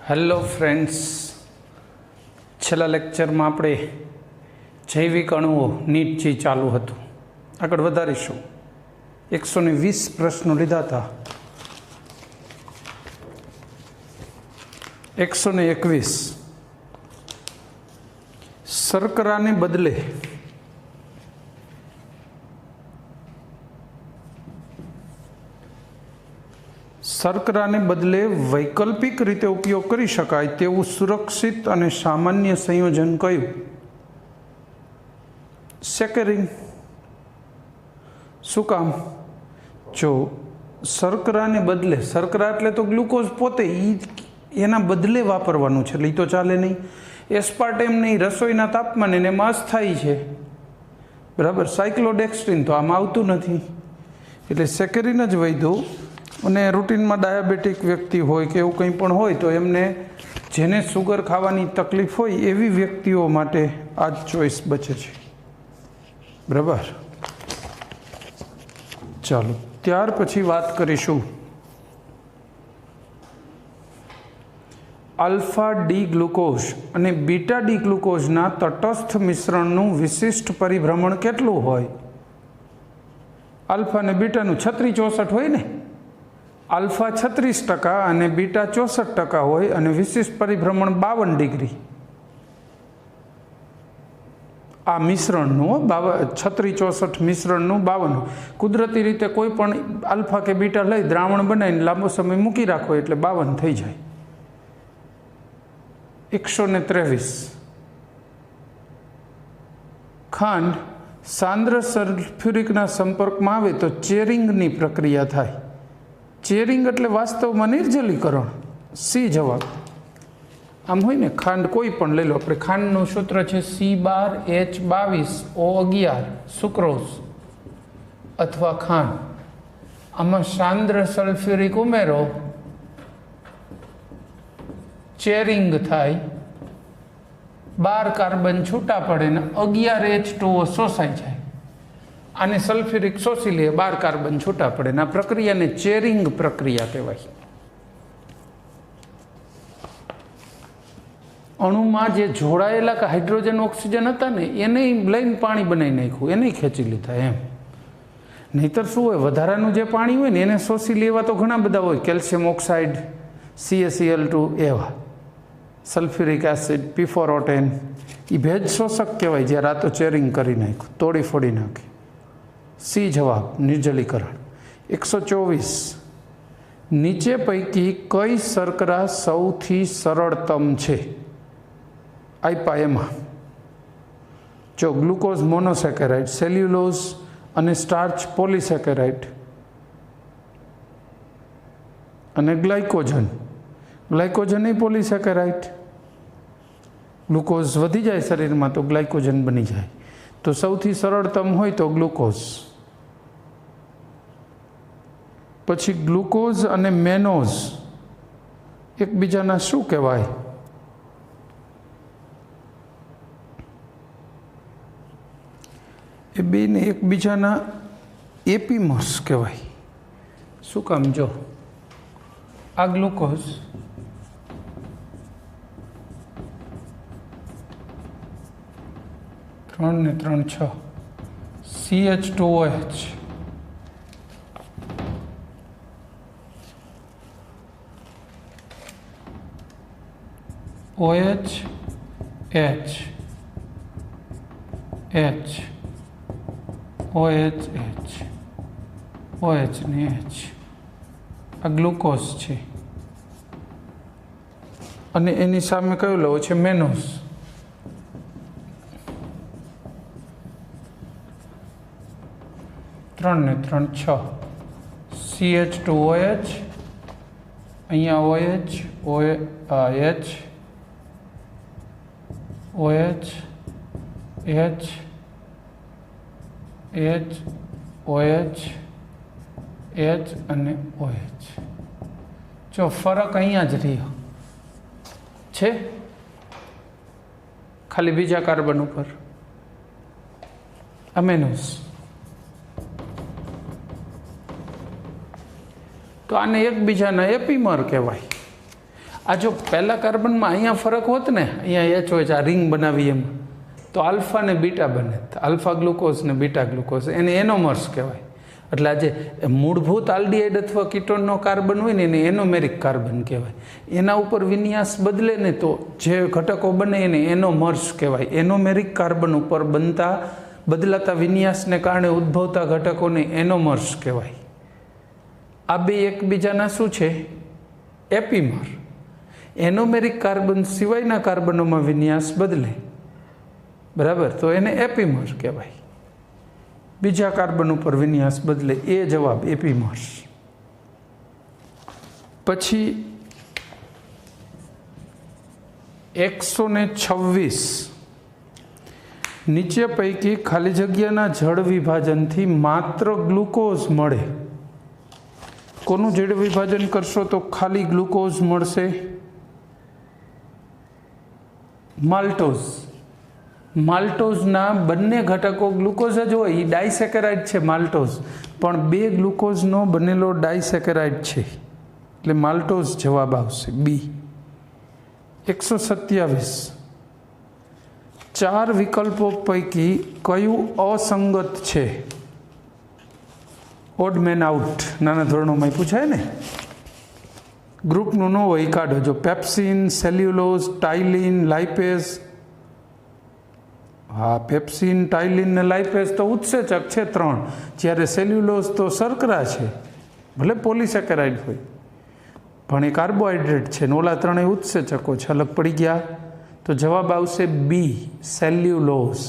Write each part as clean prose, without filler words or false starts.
Hello friends, છેલ્લા લેક્ચરમાં આપણે જૈવિક અણુઓ નીટથી ચાલુ હતું. આગળ વધારીશું. 120 પ્રશ્નો લીધા હતા. 121. શર્કરાને બદલે વૈકલ્પિક રીતે ઉપયોગ કરી શકાય તેવું સુરક્ષિત અને સામાન્ય સંયોજન કયું? સેકેરિન. શું કામ? જો શર્કરાને બદલે, શર્કરા એટલે તો ગ્લુકોઝ પોતે, એના બદલે વાપરવાનું છે એટલે એ તો ચાલે નહીં. એસ્પાર્ટેમ નહીં, રસોઈના તાપમાને એમાં અસ્થાયી છે, બરાબર. સાયક્લોડેક્સ્ટ્રીન તો આમાં આવતું નથી એટલે સેકેરિન જ વધ્યું. અને રૂટીનમાં ડાયાબિટીક વ્યક્તિ હોય કે એવું કંઈ પણ હોય તો એમને જેને સુગર ખાવાની તકલીફ હોય એવી વ્યક્તિઓ માટે આ જ ચોઈસ બચે છે, બરાબર. ચાલો, ત્યાર પછી વાત કરીશું આલ્ફા ડી ગ્લુકોઝ અને બીટા ડી ગ્લુકોઝના તટસ્થ મિશ્રણનું વિશિષ્ટ પરિભ્રમણ કેટલું હોય? આલ્ફા અને બીટાનું 36-64 હોય ને. આલ્ફા 36% અને બીટા 64% હોય અને વિશિષ્ટ પરિભ્રમણ 52 ડિગ્રી. આ મિશ્રણનું 36-64 મિશ્રણનું 52. કુદરતી રીતે કોઈ પણ આલ્ફા કે બીટા લઈ દ્રાવણ બનાવીને લાંબો સમય મૂકી રાખો એટલે 52 થઈ જાય. 123. ખાંડ સાંદ્ર સલ્ફ્યુરિકના સંપર્કમાં આવે તો ચેરિંગની પ્રક્રિયા થાય. ચેરિંગ એટલે વાસ્તવમાં નિર્જલીકરણ. સી જવાબ. આમ હોય ને, ખાંડ કોઈ પણ લઈ લો, આપણે ખાંડનું સૂત્ર છે C12H22O11 સુક્રોઝ અથવા ખાંડ. આમાં સાંદ્ર સલ્ફ્યુરિક ઉમેરો, ચેરિંગ થાય, 12 કાર્બન છૂટા પડે ને 11 H2O શોષાઈ જાય. આને સલ્ફ્યુરિક શોષી લે, 12 કાર્બન છૂટા પડે ને આ પ્રક્રિયાને ચેરિંગ પ્રક્રિયા કહેવાય. અણુમાં જે જોડાયેલા કે હાઇડ્રોજન ઓક્સિજન હતા ને એને લઈને પાણી બનાવી નાખ્યું, એને ખેંચી લીધા એમ. નહીતર શું હોય, વધારાનું જે પાણી હોય ને એને શોષી લેવા તો ઘણા બધા હોય. કેલ્શિયમ ઓક્સાઇડ, CaCl2 એવા, સલ્ફ્યુરિક એસિડ, P4O10 એ ભેજ શોષક કહેવાય. જ્યારે આ તો ચેરિંગ કરી નાખ્યું, તોડી ફોડી નાખી. સી જવાબ, નિર્જલીકરણ. 124. નીચે પૈકી કઈ શર્કરા સૌથી સરળતમ છે? આપ્યા એમાં જો ગ્લુકોઝ મોનોસેકેરાઇડ, સેલ્યુલોઝ અને સ્ટાર્ચ પોલિસેકેરાઇડ અને ગ્લાયકોજન. ગ્લાયકોજન એ પોલિસેકેરાઇડ. ગ્લુકોઝ વધી જાય શરીરમાં તો ગ્લાયકોજન બની જાય. તો સૌથી સરળતમ હોય તો ગ્લુકોઝ. પછી ગ્લુકોઝ અને મેનોઝ એકબીજાના શું કહેવાય? એ બેને એકબીજાના એપીમર્સ કહેવાય. શું કામ? જો આ ગ્લુકોઝ ત્રણ ને 3 6 CH2OH OH H H OH H OH ને H. આ ગ્લુકોઝ છે અને એની સામે કયો લેવો છે? મેનોઝ. ત્રણ ને 3 6 CH2OH, અહીંયા OH H OH H H OH H અને OH. જો ફરક અહીંયા જ રહ્યો છે, ખાલી બીજા કાર્બન ઉપર. અમેનોસ. તો આને એકબીજાના એપીમર કહેવાય. આ જો પહેલા કાર્બનમાં અહીંયા ફરક હોત ને, અહીંયા એચ હોય છે, આ રિંગ બનાવી એમાં, તો આલ્ફા ને બીટા બને, આલ્ફા ગ્લુકોઝ ને બીટા ગ્લુકોઝ, એને એનોમર્સ કહેવાય. એટલે આજે મૂળભૂત આલ્ડીહાઇડ અથવા કીટોનનો કાર્બન હોય ને એને એનોમેરિક કાર્બન કહેવાય. એના ઉપર વિન્યાસ બદલે ને તો જે ઘટકો બને એને એનોમર્સ કહેવાય. એનોમેરિક કાર્બન ઉપર બદલાતા વિન્યાસને કારણે ઉદ્ભવતા ઘટકોને એનોમર્સ કહેવાય. આ બે એકબીજાના શું છે? એપીમર. એનોમેરિક કાર્બન સિવાયના કાર્બનોમાં વિન્યાસ બદલે, બરાબર, તો એને એપીમર કહેવાય. બીજા કાર્બન ઉપર વિન્યાસ બદલે, એ જવાબ એપીમર્સ. પછી 126 નીચે પૈકી ખાલી જગ્યાના જળ વિભાજનથી માત્ર ગ્લુકોઝ મળે. કોનું જળ વિભાજન કરશો તો ખાલી ગ્લુકોઝ મળશે? માલ્ટોઝ. માલ્ટોઝના બંને ઘટકો ગ્લુકોઝ જ હોય, એ ડાયસેકેરાઇડ છે માલ્ટોઝ, પણ 2 ગ્લુકોઝનો બનેલો ડાયસેકેરાઇડ છે, એટલે માલ્ટોઝ જવાબ આવશે બી. 127 4 વિકલ્પો પૈકી કયું અસંગત છે? ઓડ મેન આઉટ નાના ધોરણોમાં પૂછાય ને, ગ્રુપનું ન હોય એ કાઢો. જો પેપ્સિન, સેલ્યુલોઝ, ટાઇલિન, લાઇપેઝ. હા, પેપ્સિન, ટાઇલિન ને લાઇપેઝ તો ઉત્સેચક છે 3, જ્યારે સેલ્યુલોઝ તો શર્કરા છે, ભલે પોલિસેકેરાઇડ હોય પણ એ કાર્બોહાઈડ્રેટ છે, ને ઓલા 3 ઉત્સેચકો છે. અલગ પડી ગયા, તો જવાબ આવશે બી, સેલ્યુલોઝ.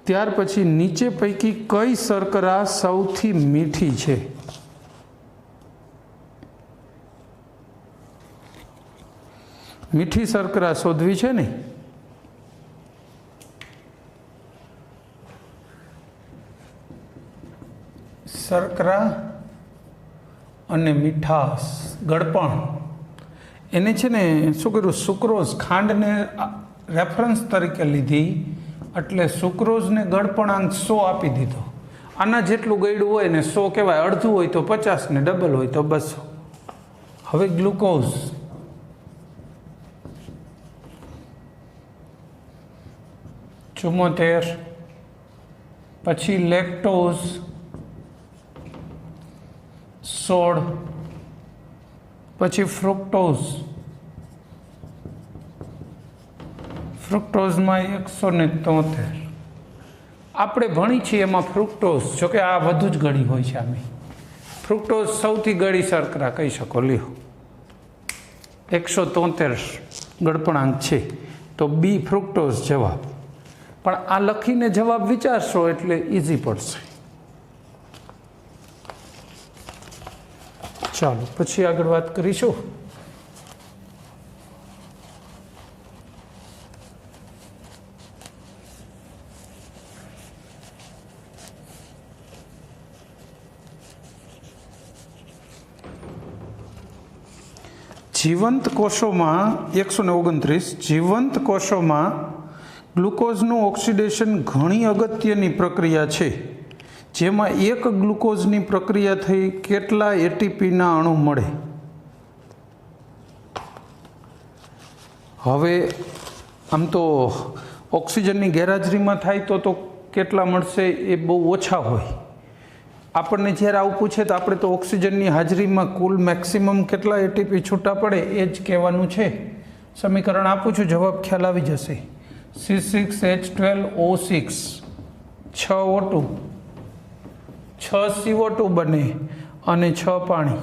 ત્યાર પછી નીચે પૈકી કઈ શર્કરા સૌથી મીઠી છે? મીઠી શર્કરા શોધવી છે ને. શર્કરા અને મીઠાશ, ગળપણ, એને છે ને શું કર્યું? સુક્રોઝ, ખાંડને રેફરન્સ તરીકે લીધી, એટલે સુક્રોઝને ગળપણાંક 100 આપી દીધો. આના જેટલું ગળ્યું હોય ને 100 કહેવાય, અડધું હોય તો 50 ને ડબલ હોય તો 200. હવે ગ્લુકોઝ, ચુમ્મોતેર. પછી લેક્ટોઝ 16. પછી ફ્રુક્ટોઝ, ફ્રુક્ટોઝમાં 173. આપણે ભણી છીએ એમાં ફ્રુક્ટોઝ, જોકે આ વધુ જ ગળી હોય છે. આમે ફ્રુક્ટોઝ સૌથી ગળી શર્કરા કહી શકો. લ્યો 173 ગળપણાંક છે, તો બી ફ્રુક્ટોઝ જવાબ. પણ આ લખીને જવાબ વિચારશો એટલે ઇઝી પડશે. ચાલો પછી આગળ વાત કરીશું. જીવંત કોષોમાં 129 જીવંત કોષોમાં ગ્લુકોઝનું ઓક્સિડેશન ઘણી અગત્યની પ્રક્રિયા છે, જેમાં એક ગ્લુકોઝની પ્રક્રિયા થઈ કેટલા એટીપીના અણુ મળે? હવે આમ તો ઓક્સિજનની ગેરહાજરીમાં થાય તો કેટલા મળશે એ બહુ ઓછા હોય. આપણને જ્યારે આવું પૂછે તો આપણે તો ઓક્સિજનની હાજરીમાં કુલ મેક્સિમમ કેટલા એટીપી છૂટા પડે એ જ કહેવાનું છે. સમીકરણ આપું છું, જવાબ ખ્યાલ આવી જશે. C6H12O6 6O2 6 CO2 બને અને 6 પાણી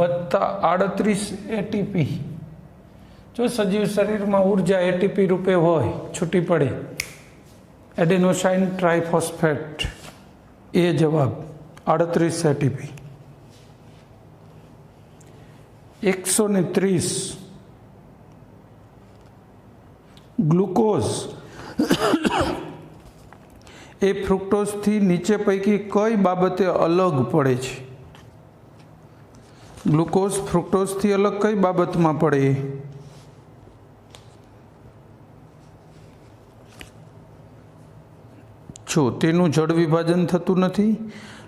વત્તા 38 એટીપી. જો સજીવ શરીરમાં ઉર્જા એટીપી રૂપે હોય, છૂટી પડે, એડેનોસાઇન ટ્રાઇફોસ્ફેટ, એ જવાબ 38 એટીપી. 130 ગ્લુકોઝ એ ફ્રુક્ટોઝથી નીચે પૈકી કઈ બાબતે અલગ પડે છે? ગ્લુકોઝ ફ્રુક્ટોઝથી અલગ કઈ બાબતમાં પડે? જો તેનું જળ વિભાજન થતું નથી,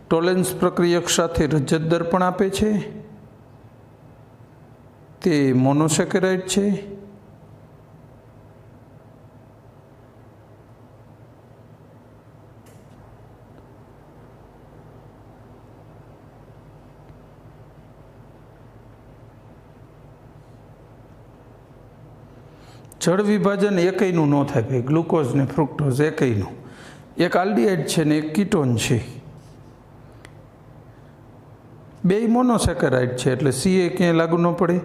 ટોલેન્સ પ્રક્રિયક સાથે રજત દર્પણ આપે છે તે મોનોસેકેરાઇડ છે। જળ વિભાજન એકયનું ન થાય ભાઈ, ગ્લુકોઝ ને ફ્રુક્ટોઝ એકયનું, એક આલ્ડીહાઇડ છે ને એક કીટોન છે, બેય મોનોસેકેરાઇડ છે એટલે સીએ ક્યાંય લાગુ ન પડે।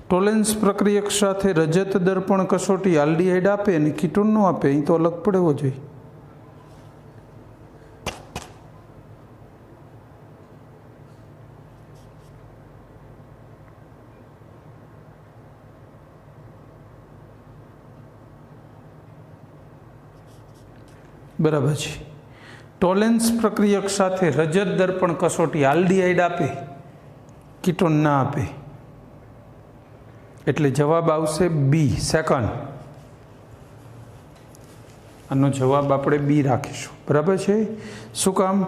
ટોલેન્સ પ્રક્રિયક સાથે રજત દર્પણ કસોટી આલ્ડીહાઇડ આપે અને કીટોન ન આપે, અહીં તો અલગ પડવો જોઈએ। બરાબર છે। ટોલેન્સ પ્રક્રિયક સાથે રજત દર્પણ કસોટી આલ્ડીહાઇડ આપે, કીટોન ના આપે, એટલે જવાબ આવશે બી સેકન્ડ। આનો જવાબ આપણે બી રાખીશું। બરાબર છે। શું કામ?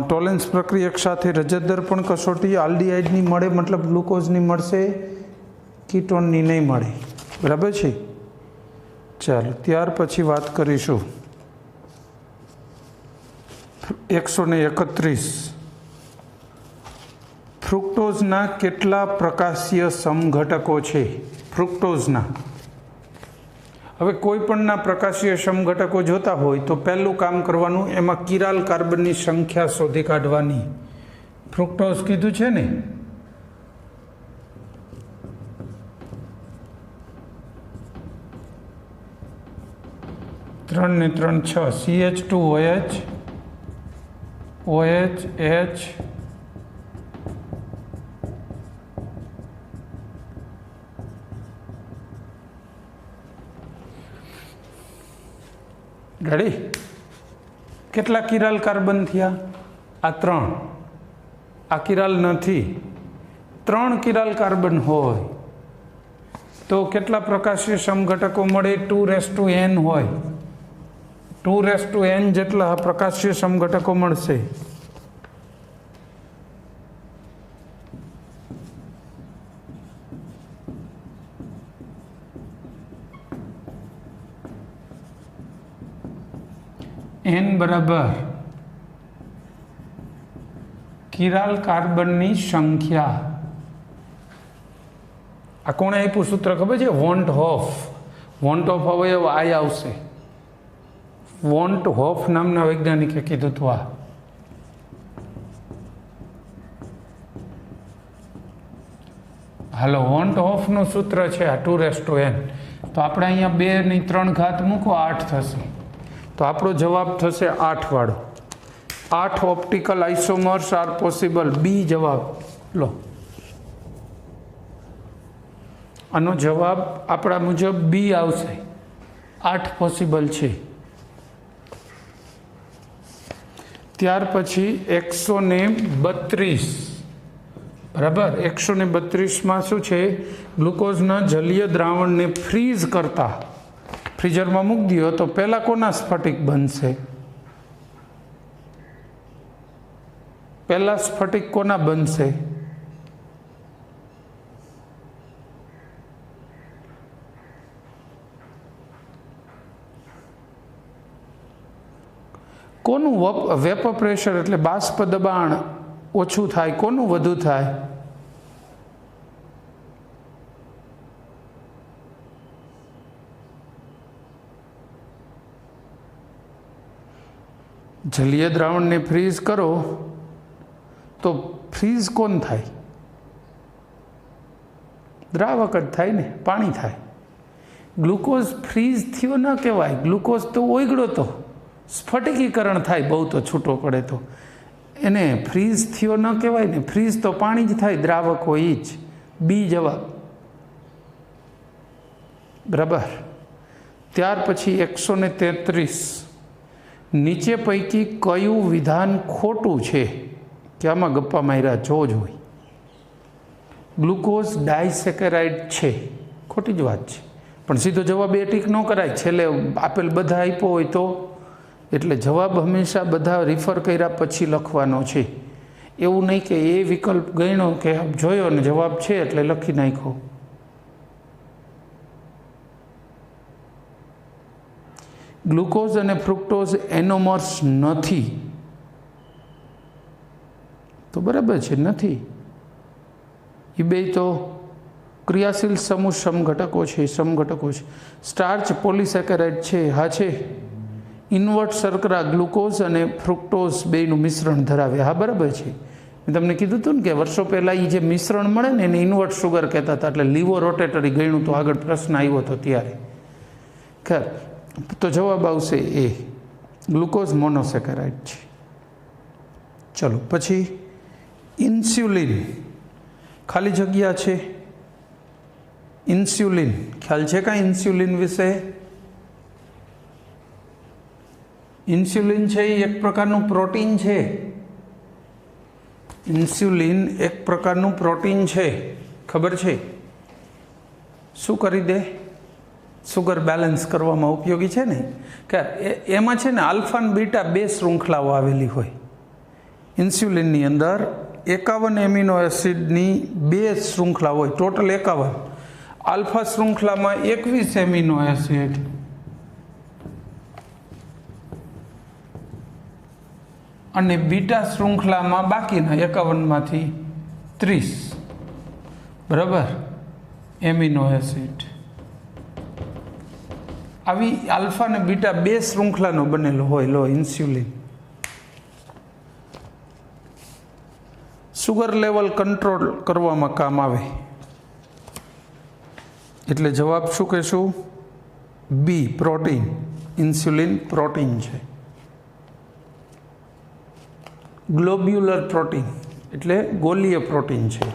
ટોલેન્સ પ્રક્રિયક સાથે રજત દર્પણ કસોટી આલ્ડીહાઇડની મળે મતલબ ગ્લુકોઝની મળશે, કીટોનની નહીં મળે। બરાબર છે। ચાલો ત્યાર પછી વાત કરીશું 131 ફ્રુક્ટોઝના કેટલા પ્રકાશીય સમઘટકો છે? ફ્રુક્ટોઝના, હવે કોઈ પણના પ્રકાશીય સમઘટકો જોતા હોય તો પહેલું કામ કરવાનું, એમાં કિરાલ કાર્બનની સંખ્યા શોધી કાઢવાની। ફ્રુક્ટોઝ કીધું છે ને, ત્રણ ને 3 6 CH2OH OH H રેડી? કેટલા કિરાલ કાર્બન થયા? આ 3, આ કિરાલ નથી। 3 કિરાલ કાર્બન હોય તો કેટલા પ્રકાશીય સમઘટકો મળે? 2n હોય, 2n જેટલા પ્રકાશીય સમઘટકો મળશે। n બરાબર કિરાલ કાર્બનની સંખ્યા। આ કોણે આપ્યું સૂત્ર ખબર છે? વોન્ટ હોફ અવયવ આઈ આવશે। વોન્ટ હોફ નામના વૈજ્ઞાનિકે કીધું હતું આ। હાલો, વોન્ટ હોફનું સૂત્ર છે આ 2n। તો આપણે અહીંયા 2 ની 3 ઘાત મૂકો, 8 થશે। તો આપણો જવાબ થશે 8 વાળો। 8 ઓપ્ટિકલ આઇસોમર્સ આર પોસિબલ, બી જવાબ લો। આનો જવાબ આપણા મુજબ બી આવશે, 8 પોસિબલ છે। ત્યાર પછી 132, બરાબર? 132માં શું છે? ગ્લુકોઝના જલીય દ્રાવણને ફ્રીઝ કરતા ફ્રીઝરમાં મૂકી દો તો પહેલા કોના સ્ફટિક બનશે? પહેલા સ્ફટિક કોના બનશે? કોનું વેપર પ્રેશર એટલે બાષ્પ દબાણ ઓછું થાય, કોનું વધુ થાય? જલીય દ્રાવણને ફ્રીઝ કરો તો ફ્રીઝ કોણ થાય? દ્રાવક જ થાય ને, પાણી થાય। ગ્લુકોઝ ફ્રીઝ થયો ન કહેવાય, ગ્લુકોઝ તો ઓગળો તો સ્ફટિકીકરણ થાય, બહુ તો છૂટો પડે તો એને ફ્રીઝ થયો ન કહેવાય ને। ફ્રીઝ તો પાણી જ થાય, દ્રાવક હોય એ જ। બી જવાબ, બરાબર। ત્યાર પછી 133, નીચે પૈકી કયું વિધાન ખોટું છે? કે આમાં ગપ્પા માર્યા જો જ હોય। ગ્લુકોઝ ડાયસેકેરાઇડ છે, ખોટી જ વાત છે, પણ સીધો જવાબ એ ટીક ન કરાય, છેલ્લે આપેલ બધા આપ્યો હોય તો એટલે જવાબ હંમેશા બધા રિફર કર્યા પછી લખવાનો છે. એવું નહીં કે એ વિકલ્પ ગણ્યો કે જોયો ને જવાબ છે એટલે લખી નાખ્યો. ગ્લુકોઝ અને ફ્રુક્ટોઝ એનોમર્સ નથી, તો બરાબર છે, નથી. એ બે તો ક્રિયાશીલ સમૂહ સમઘટકો છે, સમઘટકો છે. સ્ટાર્ચ પોલિસેકેરાઇડ છે, હા છે. ઇન્વર્ટ શર્કરા ગ્લુકોઝ અને ફ્રુક્ટોઝ બેનું મિશ્રણ ધરાવે, હા બરાબર છે. મેં તમને કીધું હતું ને કે વર્ષો પહેલાં એ જે મિશ્રણ મળે ને એને ઇન્વર્ટ શુગર કહેતા હતા, એટલે લીવો રોટેટરી ગણ્યું તો આગળ પ્રશ્ન આવ્યો હતો ત્યારે. ખર તો જવાબ આવશે એ, ગ્લુકોઝ મોનોસેકેરાઇડ છે. ચલો પછી ઇન્સ્યુલિન, ખાલી જગ્યા છે. ઇન્સ્યુલિન ખ્યાલ છે કાંઈ ઇન્સ્યુલિન વિશે? ઇન્સ્યુલિન છે એ એક પ્રકારનું પ્રોટીન છે. ઇન્સ્યુલિન એક પ્રકારનું પ્રોટીન છે, ખબર છે? શું કરી દે? સુગર બેલેન્સ કરવામાં ઉપયોગી છે ને. કે એમાં છે ને આલ્ફા અને બીટા બે શૃંખલાઓ આવેલી હોય. ઇન્સ્યુલિનની અંદર 51 એમિનો એસિડની બે શૃંખલા હોય, ટોટલ 51. આલ્ફા શૃંખલામાં 21 એમિનો એસિડ અને બીટા શૃંખલામાં બાકીના 51માંથી 30, બરાબર, એમિનો એસિડ. આવી આલ્ફા અને બીટા બે શૃંખલાનો બનેલો હોય લો ઇન્સ્યુલિન. સુગર લેવલ કંટ્રોલ કરવામાં કામ આવે. એટલે જવાબ શું કહેશું? બી, પ્રોટીન. ઇન્સ્યુલિન પ્રોટીન છે. ગ્લોબ્યુલર પ્રોટીન એટલે ગોલીય પ્રોટીન છે.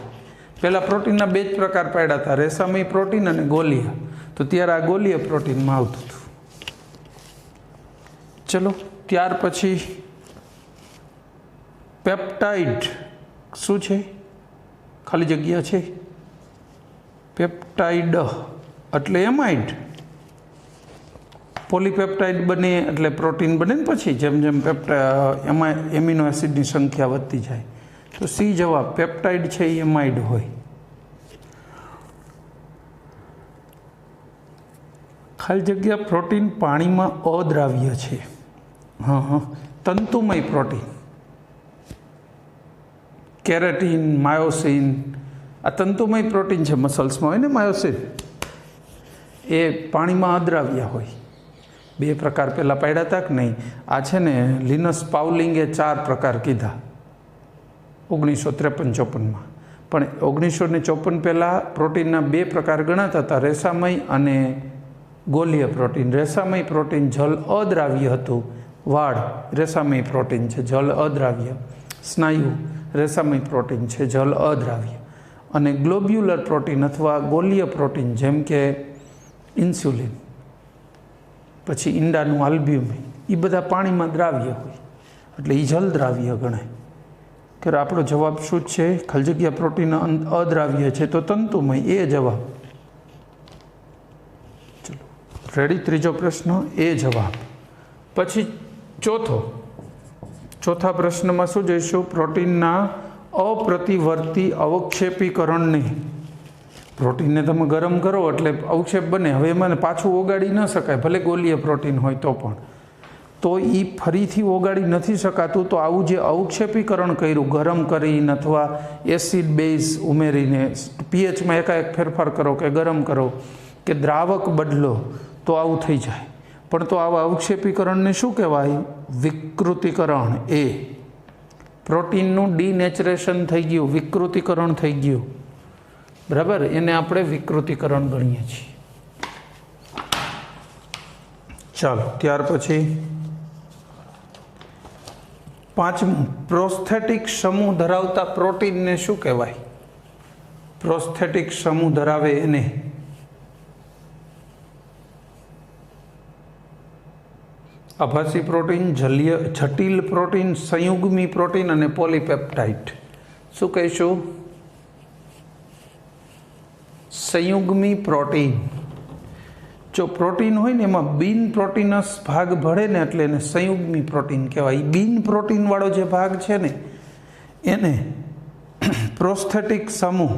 પહેલાં પ્રોટીનના બે જ પ્રકાર પાડ્યા હતા, રેસામય પ્રોટીન અને ગોલીય. તો ત્યારે આ ગોલીય પ્રોટીનમાં આવતું હતું. ચલો ત્યાર પછી પેપ્ટાઇડ શું છે? ખાલી જગ્યા છે. પેપ્ટાઇડ એટલે એમાઇડ. પોલીપેપ્ટાઇડ બને એટલે પ્રોટીન બને ને પછી જેમ જેમ એમાં એમિનો એસિડની સંખ્યા વધતી જાય. તો સી જવાબ, પેપ્ટાઇડ છે એ એમાઇડ હોય. ખાલી જગ્યા પ્રોટીન પાણીમાં અદ્રાવ્ય છે. હા હા, તંતુમય પ્રોટીન. કેરેટીન, માયોસિન આ તંતુમય પ્રોટીન છે. મસલ્સમાં હોય ને માયોસિન, એ પાણીમાં અદ્રાવ્ય હોય. બે પ્રકાર પહેલાં પાડ્યા હતા કે નહીં? આ છે ને લિનસ પાઉલિંગે 4 પ્રકાર કીધા 1953-54માં. પણ 1954 પહેલાં પ્રોટીનના 2 પ્રકાર ગણાતા હતા, રેસામય અને ગોલીય પ્રોટીન. રેસામય પ્રોટીન જલ અદ્રાવ્ય હતું. વાળ રેસામય પ્રોટીન છે, જલ અદ્રાવ્ય. સ્નાયુ રેસામય પ્રોટીન છે, જલ અદ્રાવ્ય. અને ગ્લોબ્યુલર પ્રોટીન અથવા ગોલીય પ્રોટીન જેમ કે ઇન્સ્યુલિન, પછી ઈંડાનું આલ્બ્યુમિન, એ બધા પાણીમાં દ્રાવ્ય હોય એટલે એ જલ દ્રાવ્ય ગણાય. કે આપણો જવાબ શું છે? ખાલી જગ્યા પ્રોટીન અદ્રાવ્ય છે તો તંતુમય, એ જવાબ. ચલો રેડી, ત્રીજો પ્રશ્ન એ જવાબ. પછી ચોથા પ્રશ્નમાં શું જોઈશું? પ્રોટીનના અપ્રતિવર્તી અવક્ષેપીકરણને. પ્રોટીનને તમે ગરમ કરો એટલે અવક્ષેપ બને. હવે એમાં પાછું ઓગાળી ન શકાય, ભલે ગોલીય પ્રોટીન હોય તો પણ. તો એ ફરીથી ઓગાળી નથી શકાતું. તો આવું જે અવક્ષેપીકરણ કર્યું, ગરમ કરીને અથવા એસિડ બેઝ ઉમેરીને, પીએચમાં એકાએક ફેરફાર કરો કે ગરમ કરો કે દ્રાવક બદલો, તો આવું થઈ જાય. પણ તો આવા અવક્ષેપીકરણને શું કહેવાય? વિકૃતિકરણ. એ પ્રોટીનનું ડિનેચરેશન થઈ ગયું, વિકૃતિકરણ થઈ ગયું, બરાબર, એને આપણે વિકૃતિકરણ ગણીએ છીએ. ચાલો ત્યાર પછી 5મું, પ્રોસ્થેટિક સમૂહ ધરાવતા પ્રોટીનને શું કહેવાય? પ્રોસ્થેટિક સમૂહ ધરાવે એને આભાસી પ્રોટીન, જટિલ પ્રોટીન, સંયુગ્મી પ્રોટીન અને પોલીપેપ્ટાઇડ. શું કહીશું? સંયુગ્મી પ્રોટીન. જો પ્રોટીન હોય ને એમાં બિન પ્રોટીનસ ભાગ ભળે ને એટલે એને સંયુગ્મી પ્રોટીન કહેવાય. બિન પ્રોટીનવાળો જે ભાગ છે ને એને પ્રોસ્થેટિક સમૂહ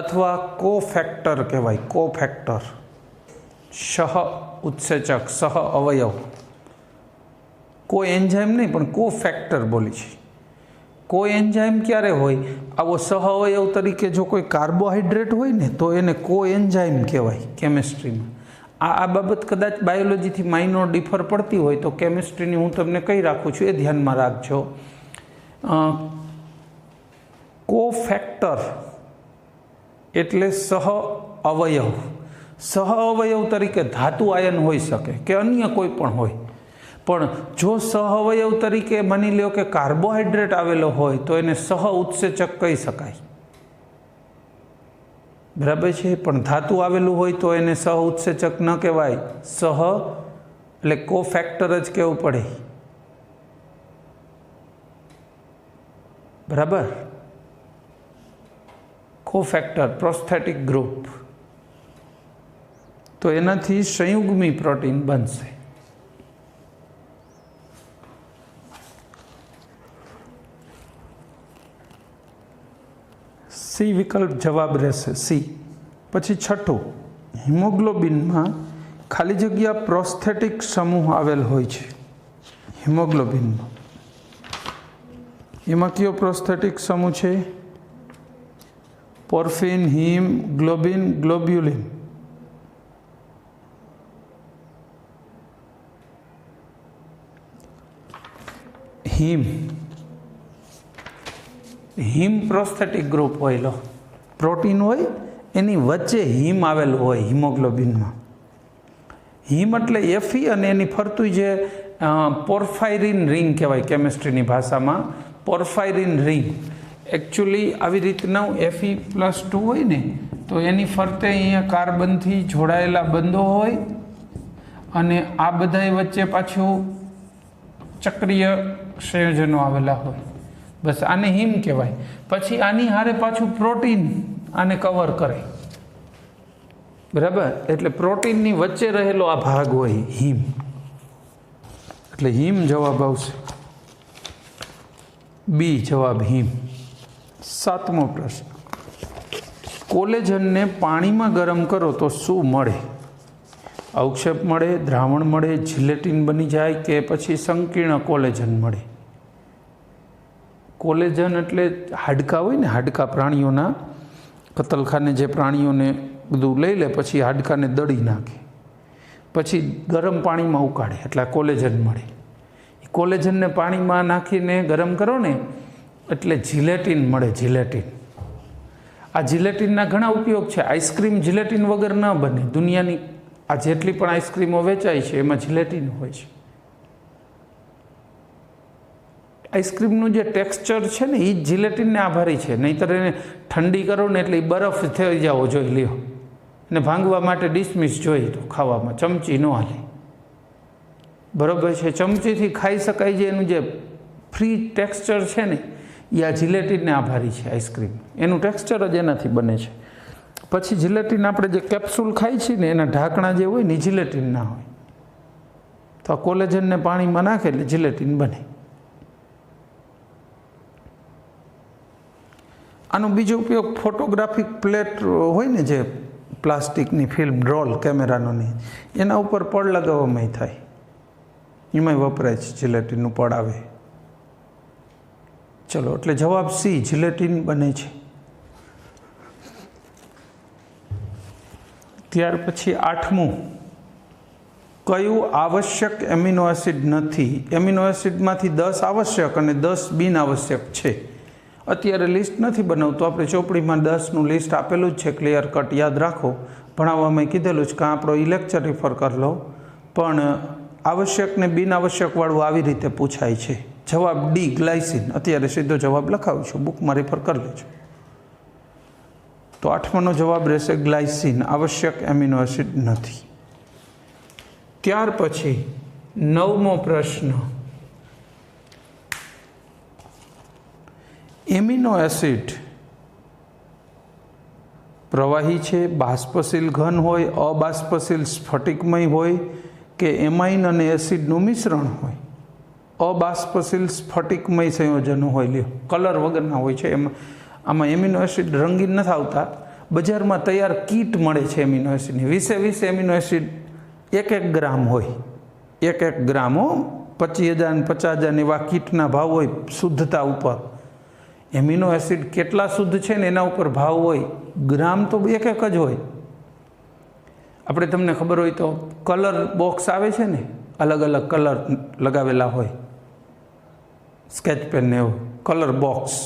અથવા કોફેક્ટર કહેવાય. કોફેક્ટર, સહ ઉત્સેચક, સહ અવયવ. કોઈ એન્ઝાઇમ નહીં પણ કોફેક્ટર બોલી છે. કોઈ એન્ઝાઇમ ક્યારે હોય? આવો સહ અવયવ તરીકે જો કોઈ કાર્બોહાઈડ્રેટ હોય ને તો એને કો એન્ઝાઇમ કહેવાય કેમિસ્ટ્રીમાં. આ બાબત કદાચ બાયોલોજીથી માઇનોર ડિફર પડતી હોય તો કેમિસ્ટ્રીની હું તમને કહી રાખું છું, એ ધ્યાનમાં રાખજો. કોફેક્ટર એટલે સહ અવયવ. સહ અવયવ તરીકે ધાતુ આયન હોઈ શકે કે અન્ય કોઈ પણ હોય, પણ જો સહ અવયવ તરીકે માની લો કે કાર્બોહાઈડ્રેટ આવેલો હોય તો એને સહ ઉત્સેચક કહી શકાય. બરાબર છે. પણ ધાતુ આવેલું હોય તો એને સહ ઉત્સેચક ન કહેવાય. સહ એટલે કોફેક્ટર જ કહેવું પડે. બરાબર. Cofactor, prosthetic group. તો એનાથી સંયુગ્મી પ્રોટીન બનશે. સી વિકલ્પ જવાબ રહેશે, સી. પછી છઠ્ઠું, હિમોગ્લોબિનમાં ખાલી જગ્યા પ્રોસ્થેટિક સમૂહ આવેલ હોય છે. હિમોગ્લોબિનમાં એમાં કયો પ્રોસ્થેટિક સમૂહ છે? પોર્ફિન, હિમ, ગ્લોબિન, ગ્લોબ્યુલિન. હિમ. હિમ પ્રોસ્થેટિક ગ્રુપ હોય. લો, પ્રોટીન હોય એની વચ્ચે હિમ આવેલું હોય હિમોગ્લોબિનમાં. હિમ એટલે એફી અને એની ફરતું જે પોર્ફાયરિન રિંગ કહેવાય કેમિસ્ટ્રીની ભાષામાં. પોર્ફાયરિન રિંગ એકચ્યુઅલી આવી રીતના Fe+2 હોય ને તો એની ફરતે અહીંયા કાર્બનથી જોડાયેલા બંધો હોય અને આ બધાય વચ્ચે પાછું ચક્રીય સંયોજનો આવેલા હોય. બસ આને હિમ કહેવાય. પછી આની હારે પાછું પ્રોટીન આને કવર કરે. બરાબર. એટલે પ્રોટીનની વચ્ચે રહેલો આ ભાગ હોય હિમ. એટલે હિમ જવાબ આવશે. બી જવાબ હિમ. સાતમો પ્રશ્ન, કોલેજનને પાણીમાં ગરમ કરો તો શું મળે? અવક્ષેપ મળે, દ્રાવણ મળે, જિલેટિન બની જાય કે પછી સંકીર્ણ કોલેજન મળે? કોલેજન એટલે હાડકાં હોય ને, હાડકાં પ્રાણીઓના, કતલખાને જે પ્રાણીઓને બધું લઈ લે પછી હાડકાને દળી નાખે પછી ગરમ પાણીમાં ઉકાળે એટલે કોલેજન મળે. કોલેજનને પાણીમાં નાખીને ગરમ કરો ને એટલે જિલેટિન મળે. જિલેટિન. આ જિલેટિનના ઘણા ઉપયોગ છે. આઈસ્ક્રીમ જિલેટિન વગર ન બને. દુનિયાની આ જેટલી પણ આઈસ્ક્રીમો વેચાય છે એમાં જિલેટિન હોય છે. આઈસ્ક્રીમનું જે ટેક્સચર છે ને એ જ જિલેટિનને આભારી છે. નહીંતર એને ઠંડી કરો ને એટલે એ બરફ થઈ જાવો જોઈ લ્યો, અને ભાંગવા માટે ડિસમિસ જોઈએ તો ખાવામાં ચમચી ન હાલે. બરાબર છે. ચમચીથી ખાઈ શકાય જે એનું જે ફ્રી ટેક્સચર છે ને એ આ જિલેટિનને આભારી છે. આઈસ્ક્રીમ એનું ટેક્સચર જ એનાથી બને છે. પછી જિલેટિન આપણે જે કેપ્સ્યુલ ખાઈ છીએ ને એના ઢાંકણા જે હોય ને એ જિલેટિન ના હોય. તો આ કોલેજનને પાણીમાં નાખે એટલે જિલેટિન બને. આનો બીજો ઉપયોગ ફોટોગ્રાફિક પ્લેટ હોય ને જે પ્લાસ્ટિકની ફિલ્મ રોલ કેમેરાનોની એના ઉપર પડ લગાવવામાં થાય, એમાંય વપરાય છે જિલેટિનનું પડ આવે. ચલો, એટલે જવાબ સી, જિલેટિન બને છે. ત્યાર પછી આઠમું, કયું આવશ્યક એમિનો એસિડ નથી? એમિનો એસિડમાંથી 10 આવશ્યક અને 10 બિન આવશ્યક છે. અત્યારે લિસ્ટ નથી બનાવતું, આપણે ચોપડીમાં 10નું લિસ્ટ આપેલું જ છે. ક્લિયર કટ યાદ રાખો. ભણાવવામાં કીધેલું જ કે આપણો ઈ લેક્ચર રિફર કરી લો. પણ આવશ્યક ને બિન આવશ્યકવાળું આવી રીતે પૂછાય છે. જવાબ ડી, ગ્લાયસિન. અત્યારે સીધો જવાબ લખાવું છું, બુકમાં રેફર કરી લેજો. તો આઠમાનો જવાબ રહેશે ગ્લાયસિન. આવશ્યક એમિનો એસિડ નથી. ત્યાર પછી 9મો પ્રશ્ન, એમિનો એસિડ પ્રવાહી છે, બાષ્પશીલ ઘન હોય, અબાષ્પશીલ સ્ફટિકમય હોય કે એમાઇન અને એસિડનું મિશ્રણ હોય. અબાષ્પશીલ સ્ફટિકમય સંયોજનો હોય, લ્યો કલર વગરના હોય છે. આમાં એમિનો એસિડ રંગીન નથી આવતા. બજારમાં તૈયાર કીટ મળે છે એમિનો એસિડની, 20 એમિનો એસિડ 1 ગ્રામ હોય, 1 ગ્રામ 25,000 ને 50,000 એવા કીટના ભાવ હોય શુદ્ધતા ઉપર. એમિનો એસિડ કેટલા શુદ્ધ છે ને એના ઉપર ભાવ હોય. ગ્રામ તો 1 જ હોય. આપણે તમને ખબર હોય તો કલર બોક્સ આવે છે ને, અલગ અલગ કલર લગાવેલા હોય, સ્કેચ પેન ને એવું કલર બોક્સ,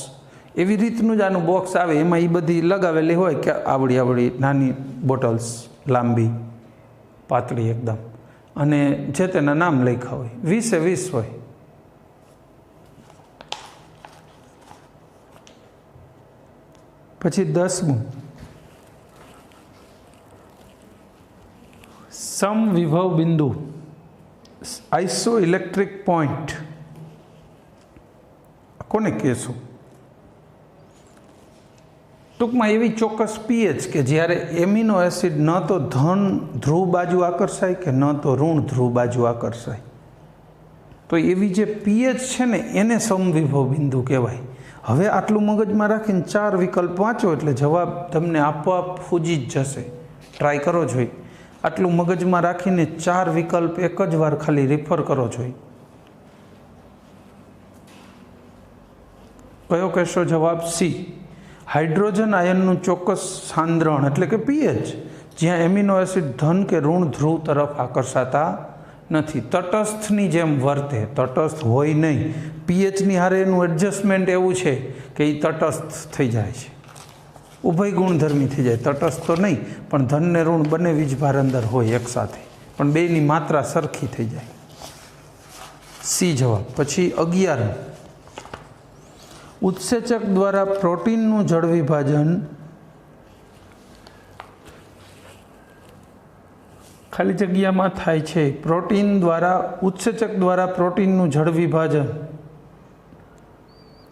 એવી રીતનું જ આનું બોક્સ આવે. એમાં એ બધી લગાવેલી હોય કે આવડી નાની બોટલ્સ, લાંબી પાતળી એકદમ, અને જે તેના નામ લખ્યા હોય. 20 હોય. પછી 10મું, સમવિભવ બિંદુ, આઇસો ઇલેક્ટ્રિક પોઈન્ટ કોને કહેશું? ટૂંકમાં એવી ચોક્કસ પીએચ કે જ્યારે એમિનો એસિડ ન તો ધન ધ્રુવ બાજુ આકર્ષાય કે ન તો ઋણ ધ્રુવ બાજુ આકર્ષાય, તો એવી જે પીએચ છે ને એને સમવિભવ બિંદુ કહેવાય. હવે આટલું મગજમાં રાખીને 4 વિકલ્પ વાંચો એટલે જવાબ તમને આપોઆપ ફૂજી જ જશે. ટ્રાય કરો જોઈએ. આટલું મગજમાં રાખીને 4 વિકલ્પ એક જ વાર ખાલી રિફર કરો જોઈએ. કયો કહેશો જવાબ? સી. હાઇડ્રોજન આયનનું ચોક્કસ સાંદ્રણ એટલે કે પીએચ જ્યાં એમિનો એસિડ ધન કે ઋણ ધ્રુવ તરફ આકર્ષાતા નથી, તટસ્થની જેમ વર્તે. તટસ્થ હોય નહીં. પીએચની હારે એનું એડજસ્ટમેન્ટ એવું છે કે એ તટસ્થ થઈ જાય છે, ઉભય ગુણધર્મી થઈ જાય. તટસ્થ તો નહીં પણ ધન ને ઋણ બંને વીજભાર અંદર હોય એકસાથે, પણ બેની માત્રા સરખી થઈ જાય. સી જવાબ. પછી 11, ઉત્સેચક દ્વારા પ્રોટીનનું જળ વિભાજન ખાલી જગ્યામાં થાય છે. પ્રોટીન દ્વારા, ઉત્સેચક દ્વારા પ્રોટીનનું જળ વિભાજન.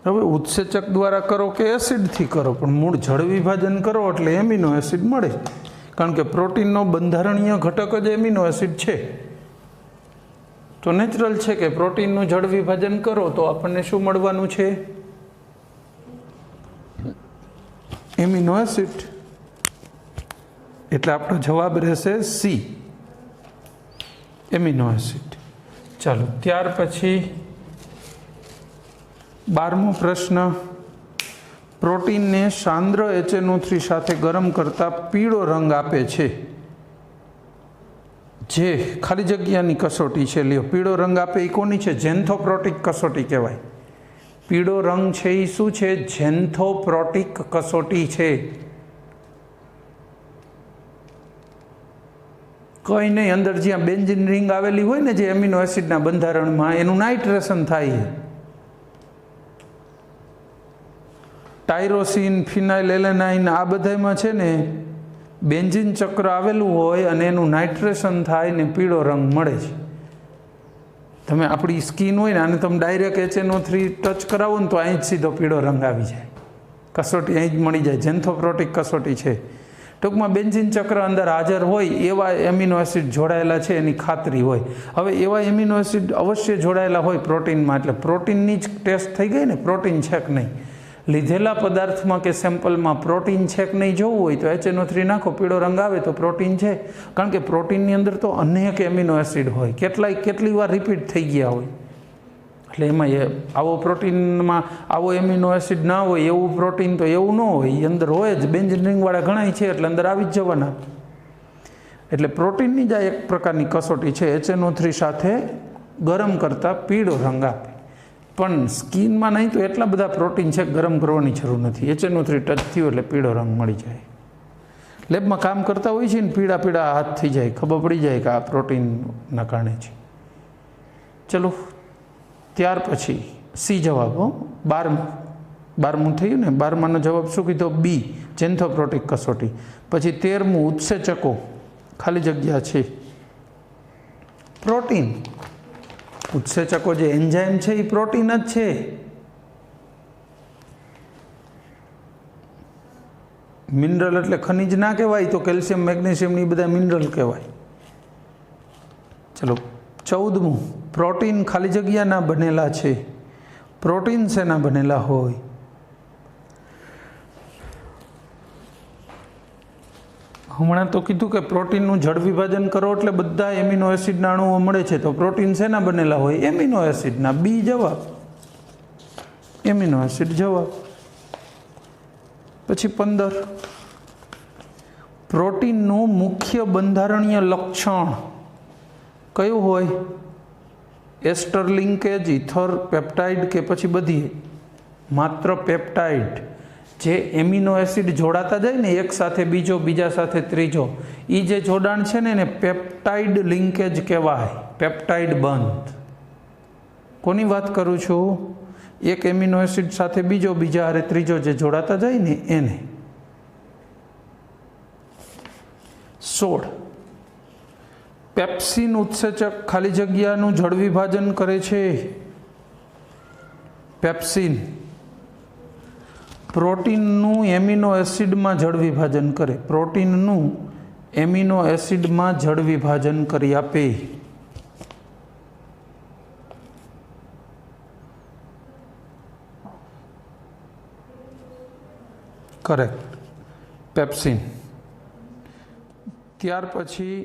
હવે ઉત્સેચક દ્વારા કરો કે એસિડથી કરો, પણ મૂળ જળ વિભાજન કરો એટલે એમિનો એસિડ મળે, કારણ કે પ્રોટીનનો બંધારણીય ઘટક જ એમિનો એસિડ છે. તો નેચરલ છે કે પ્રોટીનનું જળ વિભાજન કરો તો આપણને શું મળવાનું છે? Amino acid. એટલે આપણો જવાબ રહેશે સી, એમિનો એસિડ. ચાલો, ત્યાર પછી 12મો પ્રશ્ન, પ્રોટીનને સાંદ્ર HNO3 સાથે ગરમ કરતા પીળો રંગ આપે છે જે ખાલી જગ્યાની કસોટી છે. લ્યો, પીળો રંગ આપે એ કોની છે? ઝેન્થોપ્રોટિક કસોટી કહેવાય. પીળો રંગ છે એ શું છે? ઝેન્થોપ્રોટિક કસોટી છે. કંઈ નહીં, અંદર જ્યાં બેન્ઝીન રિંગ આવેલી હોય ને જે એમિનો એસિડના બંધારણમાં, એનું નાઇટ્રેશન થાય છે. ટાયરોસિન, ફિનાઇલ એલેનાઇન આ બધામાં છે ને બેન્ઝીન ચક્ર આવેલું હોય અને એનું નાઇટ્રેશન થાય ને પીળો રંગ મળે છે. તમે આપણી સ્કિન હોય ને આને તમે ડાયરેક્ટ HNO3 ટચ કરાવો ને તો અહીં જ સીધો પીળો રંગ આવી જાય. કસોટી અહીં જ મળી જાય. ઝેન્થોપ્રોટિક કસોટી છે. ટૂંકમાં બેન્ઝીન ચક્ર અંદર હાજર હોય એવા એમિનો એસિડ જોડાયેલા છે એની ખાતરી હોય. હવે એવા એમિનો એસિડ અવશ્ય જોડાયેલા હોય પ્રોટીનમાં, એટલે પ્રોટીનની જ ટેસ્ટ થઈ ગઈ ને, પ્રોટીન છે કે નહીં. લીધેલા પદાર્થમાં કે સેમ્પલમાં પ્રોટીન છે કે નહીં જોવું હોય તો HNO3 નાખો, પીળો રંગ આવે તો પ્રોટીન છે. કારણ કે પ્રોટીનની અંદર તો અનેક એમિનો એસિડ હોય, કેટલી વાર રિપીટ થઈ ગયા હોય. એટલે એમાં આવો પ્રોટીનમાં આવો એમિનો એસિડ ના હોય એવું પ્રોટીન તો એવું ન હોય, એ અંદર હોય જ. બેન્ઝીન રિંગવાળા ઘણાય છે એટલે અંદર આવી જ જવાના. એટલે પ્રોટીનની જ આ એક પ્રકારની કસોટી છે. HNO3 સાથે ગરમ કરતાં પીળો રંગ આપે. પણ સ્કિનમાં નહીં તો એટલા બધા પ્રોટીન છે ગરમ કરવાની જરૂર નથી. HNO3 ટચ થયું એટલે પીળો રંગ મળી જાય. લેબમાં કામ કરતા હોય છે ને પીળા હાથ થઈ જાય, ખબર પડી જાય કે આ પ્રોટીનના કારણે છે. ચલો, ત્યાર પછી સી જવાબ. 12મું થયું ને. 12માનો જવાબ શું કીધો? બી, ઝેન્થોપ્રોટિક કસોટી. પછી 13મું, ઉત્સેચકો ખાલી જગ્યા છે પ્રોટીન. ઉત્સેચકો જે એન્ઝાઇમ છે એ પ્રોટીન જ છે. મિનરલ એટલે ખનિજ ના કહેવાય, તો કેલ્શિયમ મેગ્નેશિયમ એ બધા મિનરલ કહેવાય. ચલો 14મું, પ્રોટીન ખાલી જગ્યાના બનેલા છે. પ્રોટીન શેના બનેલા હોય? હમણાં તો કીધું કે પ્રોટીનનું જળ વિભાજન કરો એટલે બધા એમિનો એસિડના અણુઓ મળે છે. તો પ્રોટીન શેના બનેલા હોય? એમિનો એસિડના. બી જવાબ, એમિનો એસિડ જવાબ. પછી 15, પ્રોટીનનું મુખ્ય બંધારણીય લક્ષણ કયું હોય? એસ્ટર લિંકેજ, ઇથર, પેપ્ટાઇડ કે પછી બધી? માત્ર પેપ્ટાઇડ. જે એમિનો એસિડ જોડાતા જાય ને એક સાથે બીજો, બીજા સાથે ત્રીજો, એ જે જોડાણ છે ને એને પેપ્ટાઇડ લિંકેજ કહેવાય. પેપ્ટાઇડ બંધ. કોની વાત કરું છું? એક એમિનો એસિડ સાથે બીજો, બીજા હારે ત્રીજો જે જોડાતા જાય ને એને. 16, પેપ્સિન ઉત્સેચક ખાલી જગ્યાનું જળ વિભાજન કરે છે. પેપ્સિન પ્રોટીનનું એમિનો એસિડમાં જળ વિભાજન કરે. પ્રોટીનનું એમિનો એસિડમાં જળ વિભાજન કરી આપે. Correct, pepsin. ત્યાર પછી